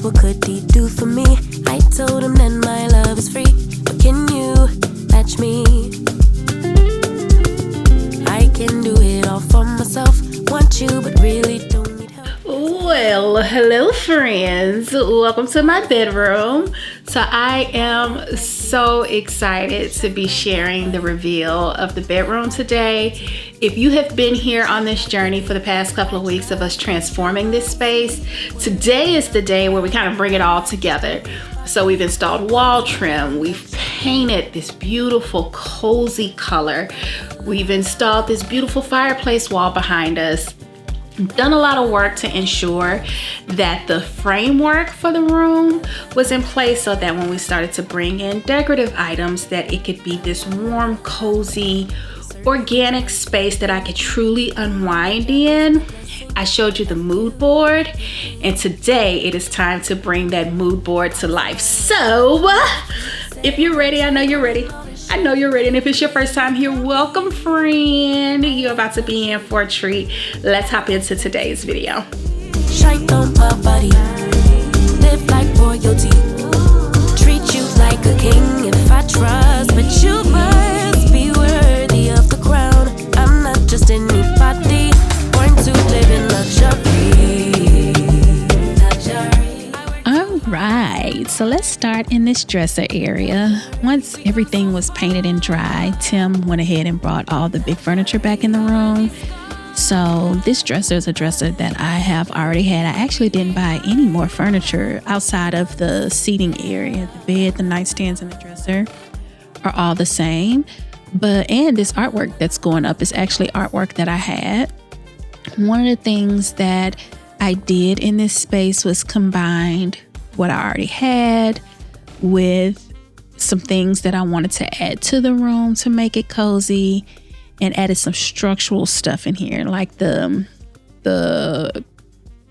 asked what could he do for me. I told him that my love is free, but can you match me? I can do it all for myself. Want you, but really don't need help. Well, hello friends, welcome to my bedroom. So I am so excited to be sharing the reveal of the bedroom today. If you have been here on this journey for the past couple of weeks of us transforming this space, today is the day where we kind of bring it all together. So we've installed wall trim, we've painted this beautiful cozy color, we've installed this beautiful fireplace wall behind us, done a lot of work to ensure that the framework for the room was in place so that when we started to bring in decorative items that it could be this warm, cozy, organic space that I could truly unwind in. I showed you the mood board, and today it is time to bring that mood board to life. So if you're ready, I know you're ready. I know you're ready, and if it's your first time here, welcome friend. You're about to be in for a treat. Let's hop into today's video. Shite on my body, live like royalty, treat you like a king if I trust, but you must be worthy of the crown. I'm not just anybody, born to live in luxury. Right, so let's start in this dresser area. Once everything was painted and dry, Tim went ahead and brought all the big furniture back in the room. So this dresser is a dresser that I have already had. I actually didn't buy any more furniture outside of the seating area. The bed, the nightstands, and the dresser are all the same. And this artwork that's going up is actually artwork that I had. One of the things that I did in this space was combined what I already had with some things that I wanted to add to the room to make it cozy, and added some structural stuff in here like the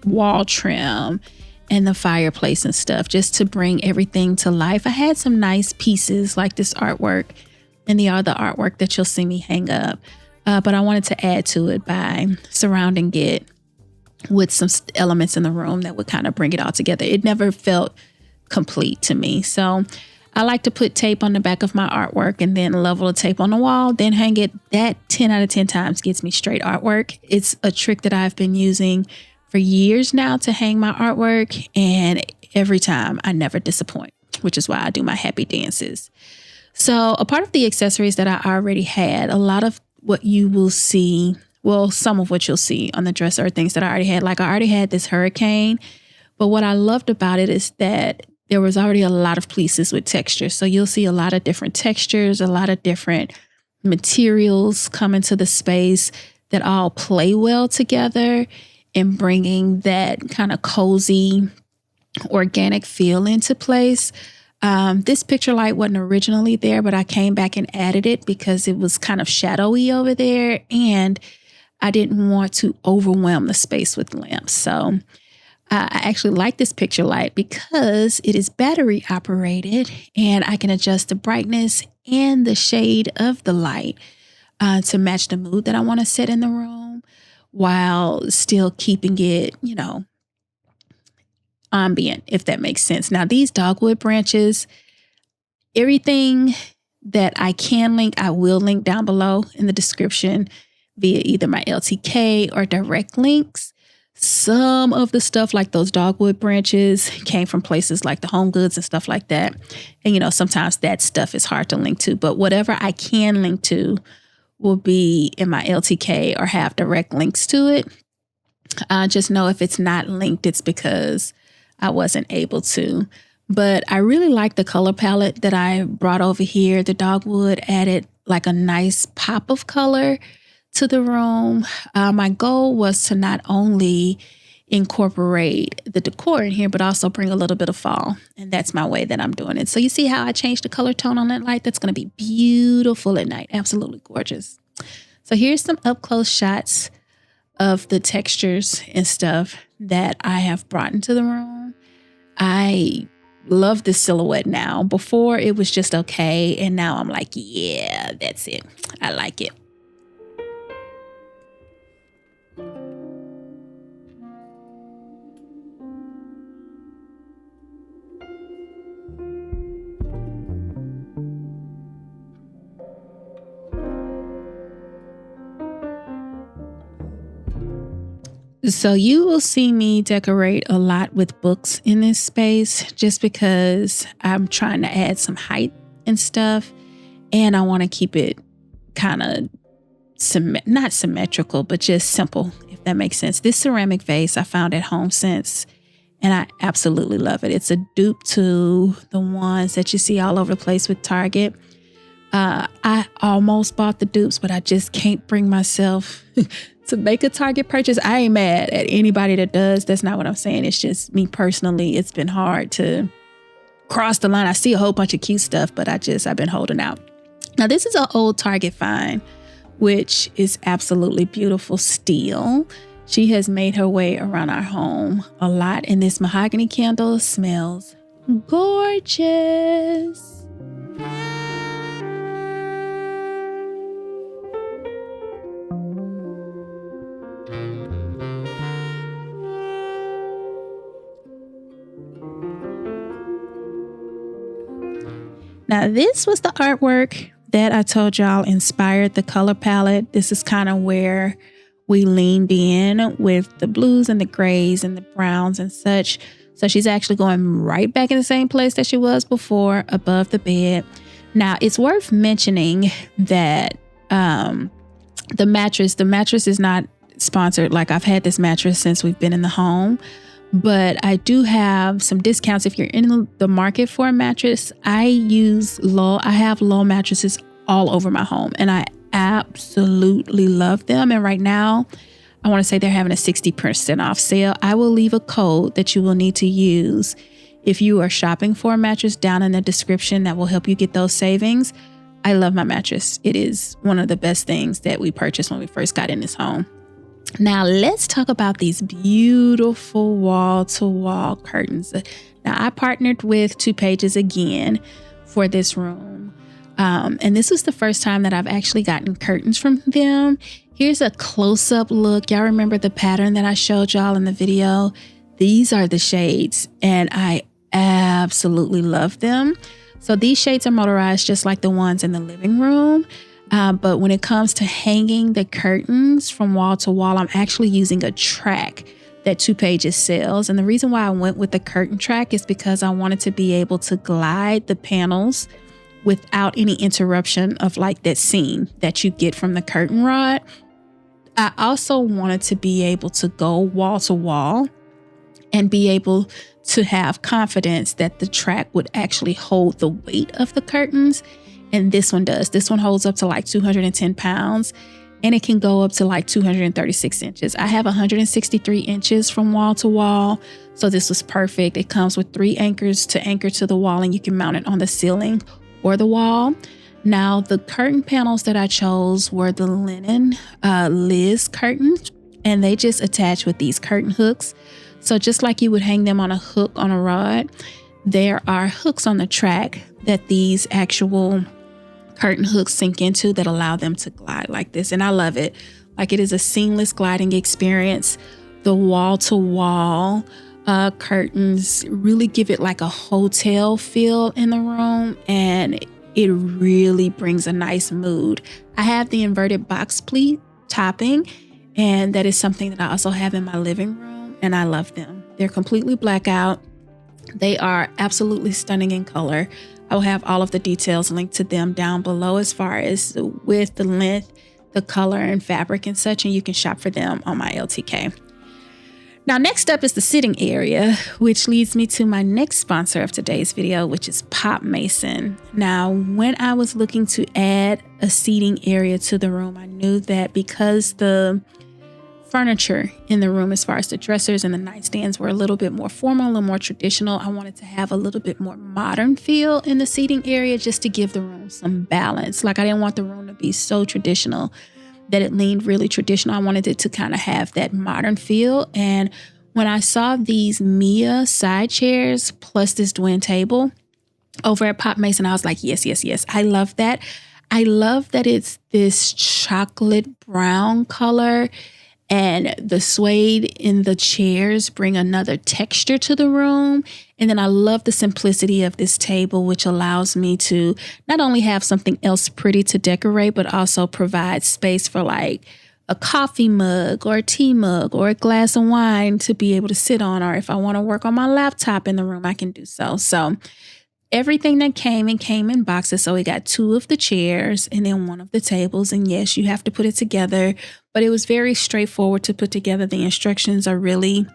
wall trim and the fireplace and stuff, just to bring everything to life. I had some nice pieces like this artwork and the other artwork that you'll see me hang up, but I wanted to add to it by surrounding it with some elements in the room that would kind of bring it all together. It never felt complete to me. So I like to put tape on the back of my artwork and then level the tape on the wall, then hang it. That 10 out of 10 times gets me straight artwork. It's a trick that I've been using for years now to hang my artwork, and every time I never disappoint, which is why I do my happy dances. So a part of the accessories that I already had, a lot of what you will see, well, some of what you'll see on the dresser are things that I already had. Like I already had this hurricane, but what I loved about it is that there was already a lot of pieces with texture. So you'll see a lot of different textures, a lot of different materials come into the space that all play well together in bringing that kind of cozy, organic feel into place. This picture light wasn't originally there, but I came back and added it because it was kind of shadowy over there, and I didn't want to overwhelm the space with lamps. So I actually like this picture light because it is battery operated, and I can adjust the brightness and the shade of the light to match the mood that I want to set in the room while still keeping it, ambient, if that makes sense. Now, these dogwood branches, everything that I can link, I will link down below in the description via either my LTK or direct links. Some of the stuff like those dogwood branches came from places like the Home Goods and stuff like that. And, sometimes that stuff is hard to link to, but whatever I can link to will be in my LTK or have direct links to it. Just know if it's not linked, it's because I wasn't able to. But I really like the color palette that I brought over here. The dogwood added like a nice pop of color to the room. My goal was to not only incorporate the decor in here, but also bring a little bit of fall. And that's my way that I'm doing it. So you see how I changed the color tone on that light? That's going to be beautiful at night. Absolutely gorgeous. So here's some up close shots of the textures and stuff that I have brought into the room. I love this silhouette now. Before it was just okay. And now I'm like, yeah, that's it. I like it. So you will see me decorate a lot with books in this space just because I'm trying to add some height and stuff. And I want to keep it kind of not symmetrical, but just simple, if that makes sense. This ceramic vase I found at HomeSense, and I absolutely love it. It's a dupe to the ones that you see all over the place with Target. I almost bought the dupes, but I just can't bring myself to make a Target purchase. I ain't mad at anybody that does. That's not what I'm saying. It's just me personally. It's been hard to cross the line. I see a whole bunch of cute stuff, but I've been holding out. Now, this is an old Target find, which is absolutely beautiful steel. She has made her way around our home a lot, and this mahogany candle smells gorgeous. Now, this was the artwork that I told y'all inspired the color palette. This is kind of where we leaned in with the blues and the grays and the browns and such. So she's actually going right back in the same place that she was before, above the bed. Now, it's worth mentioning that the mattress is not sponsored. Like, I've had this mattress since we've been in the home. But I do have some discounts if you're in the market for a mattress. I have low mattresses all over my home, and I absolutely love them. And right now, I want to say they're having a 60% off sale. I will leave a code that you will need to use if you are shopping for a mattress down in the description that will help you get those savings. I love my mattress. It is one of the best things that we purchased when we first got in this home. Now, let's talk about these beautiful wall-to-wall curtains. Now, I partnered with 2 Pages again for this room. And this was the first time that I've actually gotten curtains from them. Here's a close-up look. Y'all remember the pattern that I showed y'all in the video? These are the shades, and I absolutely love them. So these shades are motorized just like the ones in the living room. But when it comes to hanging the curtains from wall to wall, I'm actually using a track that 2 Pages sells. And the reason why I went with the curtain track is because I wanted to be able to glide the panels without any interruption of like that seam that you get from the curtain rod. I also wanted to be able to go wall to wall and be able to have confidence that the track would actually hold the weight of the curtains. And this one does. This one holds up to like 210 pounds, and it can go up to like 236 inches. I have 163 inches from wall to wall, so this was perfect. It comes with 3 anchors to anchor to the wall, and you can mount it on the ceiling or the wall. Now, the curtain panels that I chose were the linen Liz curtains, and they just attach with these curtain hooks. So just like you would hang them on a hook on a rod, there are hooks on the track that these actual curtain hooks sink into that allow them to glide like this. And I love it. Like, it is a seamless gliding experience. The wall-to-wall curtains really give it like a hotel feel in the room, and it really brings a nice mood. I have the inverted box pleat topping, and that is something that I also have in my living room, and I love them. They're completely blackout. They are absolutely stunning in color. I will have all of the details linked to them down below as far as the width, the length, the color, and fabric and such, and you can shop for them on my LTK. Now, next up is the sitting area, which leads me to my next sponsor of today's video, which is Pop Maison. Now, when I was looking to add a seating area to the room, I knew that because the furniture in the room, as far as the dressers and the nightstands, were a little bit more formal and more traditional, I wanted to have a little bit more modern feel in the seating area just to give the room some balance. Like, I didn't want the room to be so traditional that it leaned really traditional. I wanted it to kind of have that modern feel. And when I saw these Mia side chairs plus this Dwayne table over at Pop Maison, I was like, yes, yes, yes. I love that. I love that it's this chocolate brown color, and the suede in the chairs bring another texture to the room. And then I love the simplicity of this table, which allows me to not only have something else pretty to decorate, but also provide space for like a coffee mug or a tea mug or a glass of wine to be able to sit on, or if I want to work on my laptop in the room, I can do so. So everything that came in boxes. So we got 2 of the chairs and then 1 of the tables. And yes, you have to put it together, but it was very straightforward to put together. The instructions are really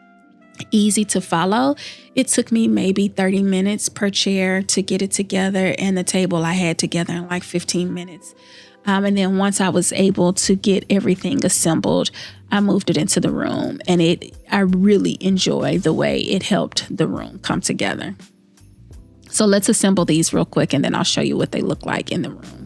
easy to follow. It took me maybe 30 minutes per chair to get it together, and the table I had together in like 15 minutes. And then once I was able to get everything assembled, I moved it into the room, and I really enjoy the way it helped the room come together. So let's assemble these real quick, and then I'll show you what they look like in the room.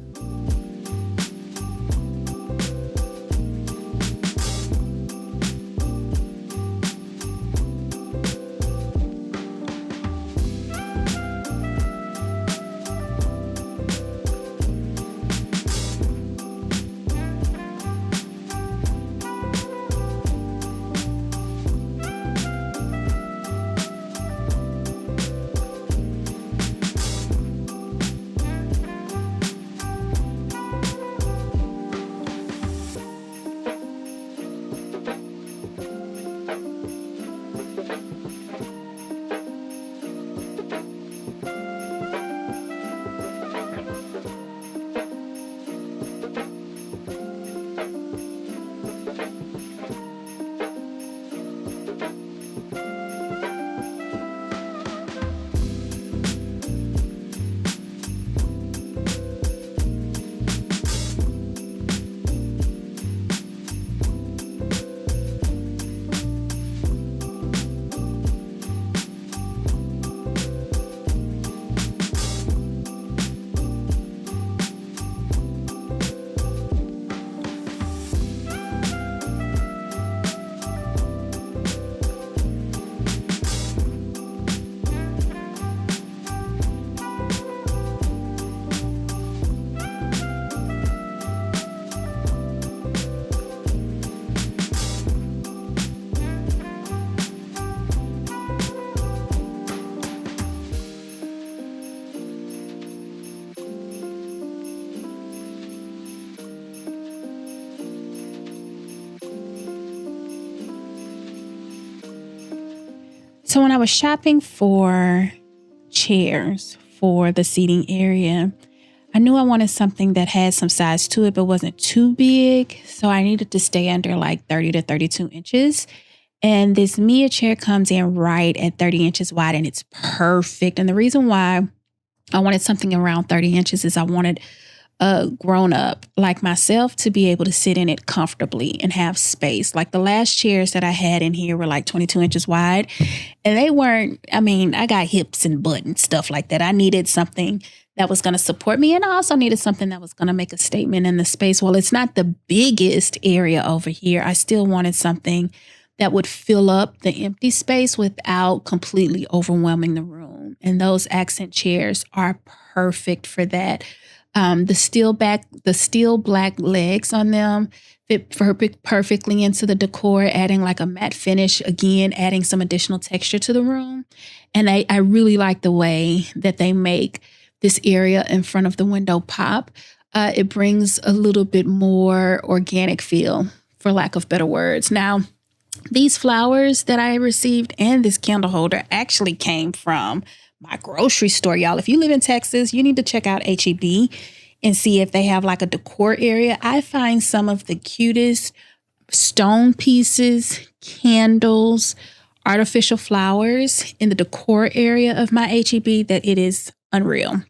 So when I was shopping for chairs for the seating area, I knew I wanted something that had some size to it, but wasn't too big. So I needed to stay under like 30 to 32 inches. And this Mia chair comes in right at 30 inches wide, and it's perfect. And the reason why I wanted something around 30 inches is I wanted a grown up like myself to be able to sit in it comfortably and have space. Like the last chairs that I had in here were like 22 inches wide, and they weren't, I got hips and butt and stuff like that. I needed something that was going to support me, and I also needed something that was going to make a statement in the space. While it's not the biggest area over here, I still wanted something that would fill up the empty space without completely overwhelming the room. And those accent chairs are perfect for that. The steel black legs on them fit perfectly into the decor, adding like a matte finish, again, adding some additional texture to the room. And I really like the way that they make this area in front of the window pop. It brings a little bit more organic feel, for lack of better words. Now, these flowers that I received and this candle holder actually came from my grocery store, y'all. If you live in Texas, you need to check out H-E-B and see if they have like a decor area. I find some of the cutest stone pieces, candles, artificial flowers in the decor area of my H-E-B that it is unreal.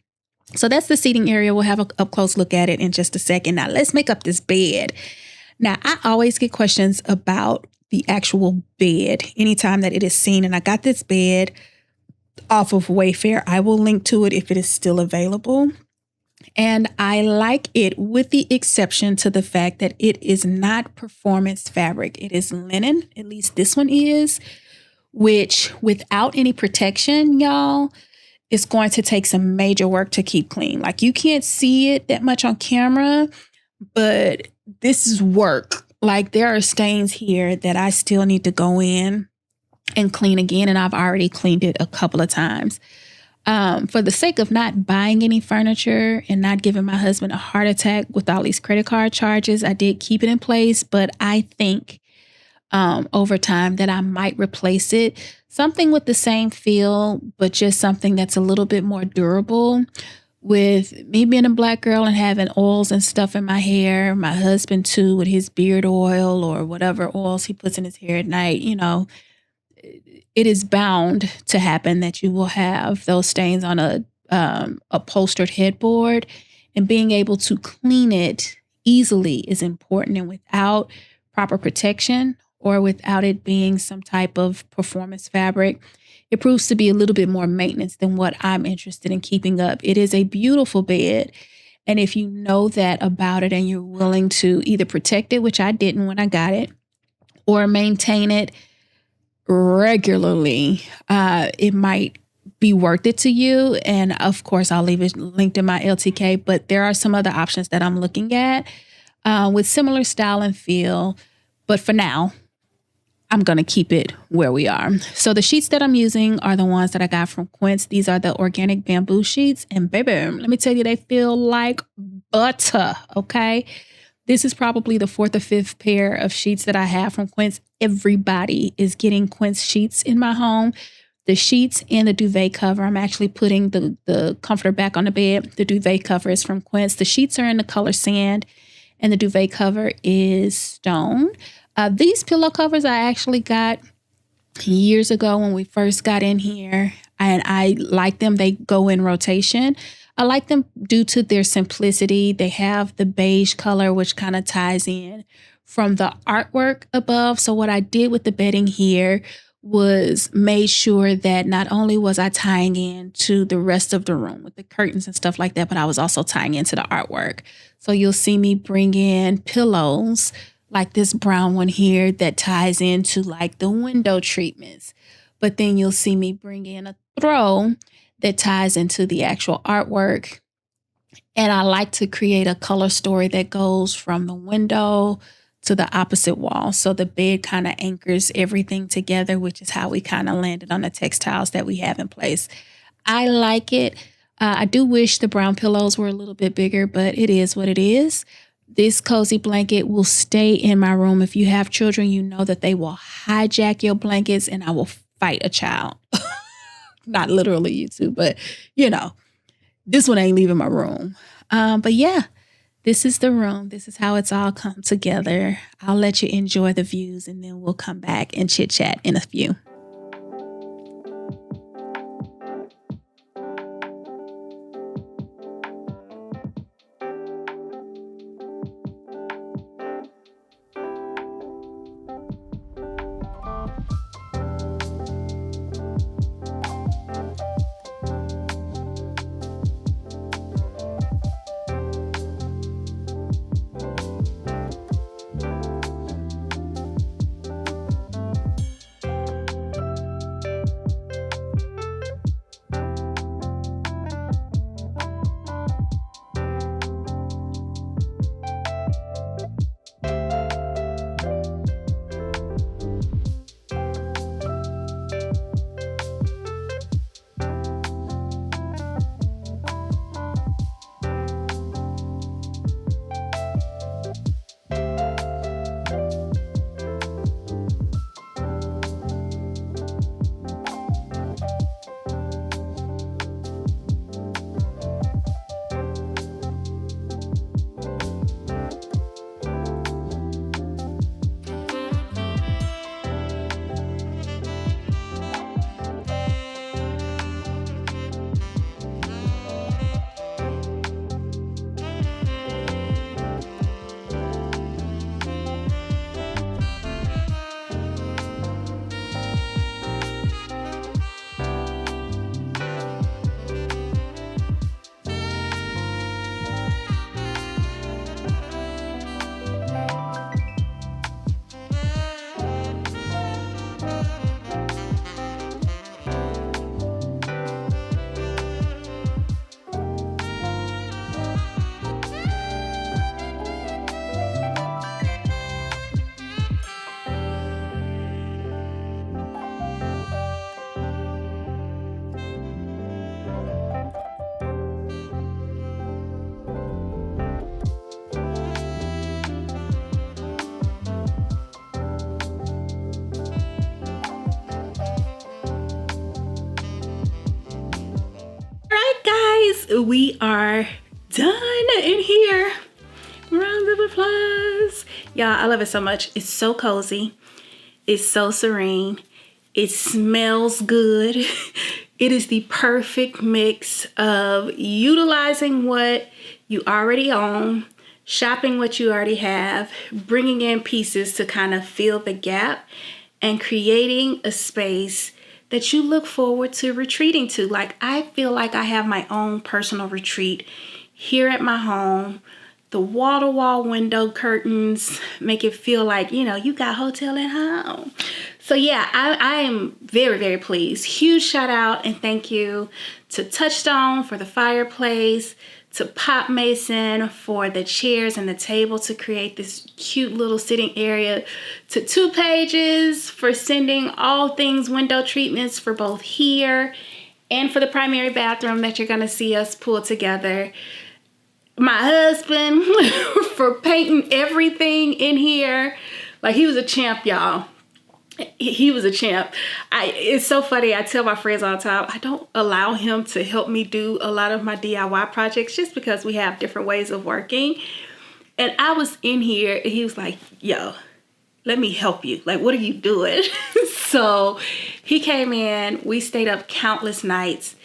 So that's the seating area. We'll have an up close look at it in just a second. Now let's make up this bed. Now I always get questions about the actual bed anytime that it is seen. And I got this bed off of Wayfair. I will link to it if it is still available. And I like it with the exception to the fact that it is not performance fabric. It is linen. At least this one is, which without any protection, y'all, is going to take some major work to keep clean. Like you can't see it that much on camera, but this is work. Like there are stains here that I still need to go in and clean again. And I've already cleaned it a couple of times. For the sake of not buying any furniture and not giving my husband a heart attack with all these credit card charges, I did keep it in place. But I think over time that I might replace it. Something with the same feel, but just something that's a little bit more durable. With me being a Black girl and having oils and stuff in my hair, my husband too, with his beard oil or whatever oils he puts in his hair at night, it is bound to happen that you will have those stains on a upholstered headboard, and being able to clean it easily is important. And without proper protection or without it being some type of performance fabric, it proves to be a little bit more maintenance than what I'm interested in keeping up. It is a beautiful bed. And if you know that about it and you're willing to either protect it, which I didn't when I got it, or maintain it regularly, it might be worth it to you. And of course, I'll leave it linked in my LTK, but there are some other options that I'm looking at with similar style and feel. But for now, I'm going to keep it where we are. So the sheets that I'm using are the ones that I got from Quince. These are the organic bamboo sheets. And baby, let me tell you, they feel like butter, okay? This is probably the fourth or fifth pair of sheets that I have from Quince. Everybody is getting Quince sheets in my home. The sheets and the duvet cover. I'm actually putting the comforter back on the bed. The duvet cover is from Quince. The sheets are in the color sand, and the duvet cover is stone. These pillow covers I actually got years ago when we first got in here, and I like them. They go in rotation. I like them due to their simplicity. They have the beige color, which kind of ties in from the artwork above. So what I did with the bedding here was made sure that not only was I tying in to the rest of the room with the curtains and stuff like that, but I was also tying into the artwork. So you'll see me bring in pillows like this brown one here that ties into like the window treatments. But then you'll see me bring in a throw that ties into the actual artwork. And I like to create a color story that goes from the window to the opposite wall. So the bed kind of anchors everything together, which is how we kind of landed on the textiles that we have in place. I like it. I do wish the brown pillows were a little bit bigger, but it is what it is. This cozy blanket will stay in my room. If you have children, you know that they will hijack your blankets and I will fight a child. Not literally you two, but this one ain't leaving my room. But yeah, this is the room. This is how it's all come together. I'll let you enjoy the views and then we'll come back and chit chat in a few. we are done in here. Round of applause. Y'all, I love it so much. It's so cozy. It's so serene. It smells good. It is the perfect mix of utilizing what you already own, shopping what you already have, bringing in pieces to kind of fill the gap, and creating a space that you look forward to retreating to. Like, I feel like I have my own personal retreat here at my home. The wall-to-wall window curtains make it feel like, you know, you got hotel at home. So yeah, I am very, very pleased. Huge shout out and thank you to Touchstone for the fireplace, to Pop Maison for the chairs and the table to create this cute little sitting area, to 2 Pages for sending all things window treatments for both here and for the primary bathroom that you're gonna see us pull together. My husband for painting everything in here. Like, he was a champ, y'all. He was a champ. It's so funny. I tell my friends all the time, I don't allow him to help me do a lot of my DIY projects just because we have different ways of working. And I was in here and he was like, yo, let me help you. Like, what are you doing? So he came in, we stayed up countless nights,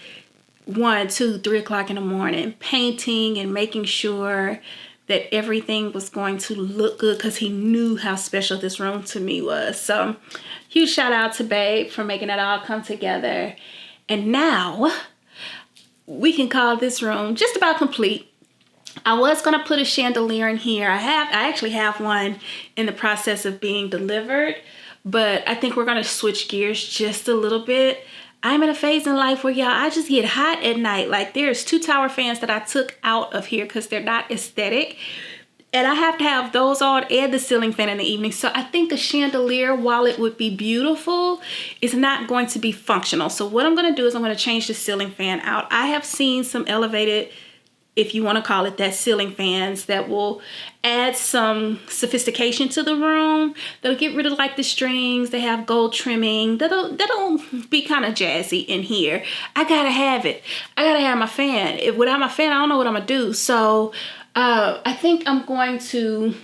1, 2, 3 o'clock in the morning, painting and making sure that everything was going to look good because he knew how special this room to me was. So huge shout out to Babe for making it all come together. And now we can call this room just about complete. I was gonna put a chandelier in here. I actually have one in the process of being delivered, but I think we're gonna switch gears just a little bit. I'm in a phase in life where, y'all, I just get hot at night. Like, there's 2 tower fans that I took out of here because they're not aesthetic. And I have to have those on and the ceiling fan in the evening. So I think the chandelier, while it would be beautiful, is not going to be functional. So what I'm gonna do is I'm gonna change the ceiling fan out. I have seen some elevated, if you want to call it that, ceiling fans that will add some sophistication to the room. They'll get rid of like the strings. They have gold trimming. That'll be kind of jazzy in here. I gotta have it. I gotta have my fan. Without my fan, I don't know what I'm gonna do. So I think I'm going to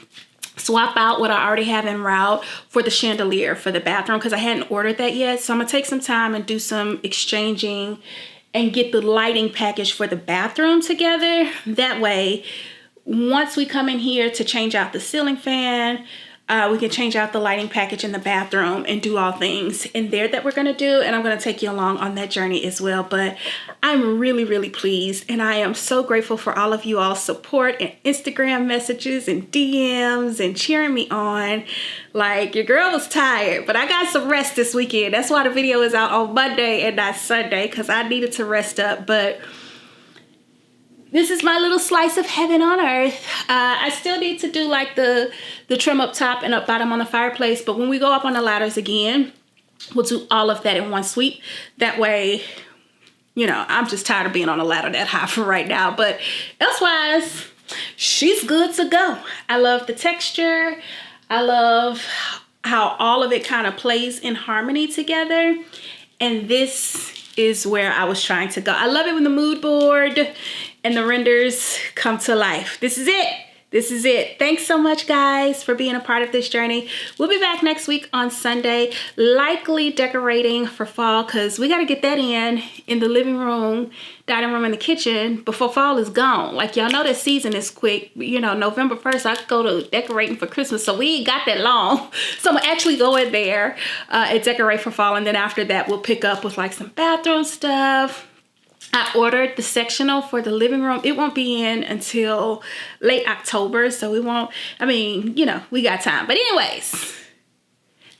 swap out what I already have en route for the chandelier for the bathroom because I hadn't ordered that yet. So I'm gonna take some time and do some exchanging and get the lighting package for the bathroom together. That way, once we come in here to change out the ceiling fan, we can change out the lighting package in the bathroom and do all things in there that we're gonna do. And I'm gonna take you along on that journey as well. But I'm really, really pleased. And I am so grateful for all of you all's support and Instagram messages and DMs and cheering me on. Like, your girl was tired, but I got some rest this weekend. That's why the video is out on Monday and not Sunday, because I needed to rest up. But this is my little slice of heaven on earth. I still need to do like the trim up top and up bottom on the fireplace. But when we go up on the ladders again, we'll do all of that in one sweep. That way, you know, I'm just tired of being on a ladder that high for right now. But elsewise, she's good to go. I love the texture. I love how all of it kind of plays in harmony together. And this is where I was trying to go. I love it when the mood board and the renders come to life. This is it. This is it. Thanks so much, guys, for being a part of this journey. We'll be back next week on Sunday, likely decorating for fall, because we got to get that in the living room, dining room, and the kitchen before fall is gone. Like, y'all know that season is quick. You know, November 1st, I could go to decorating for Christmas, so we ain't got that long. So I'm going to actually go in there and decorate for fall, and then after that, we'll pick up with, like, some bathroom stuff. I ordered the sectional for the living room. It won't be in until late October, so we won't, I mean, you know, we got time. But anyways,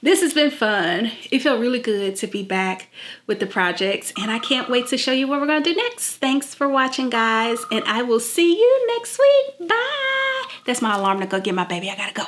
this has been fun. It felt really good to be back with the projects, and I can't wait to show you what we're gonna do next. Thanks for watching, guys, and I will see you next week. Bye. That's my alarm to go get my baby. I gotta go.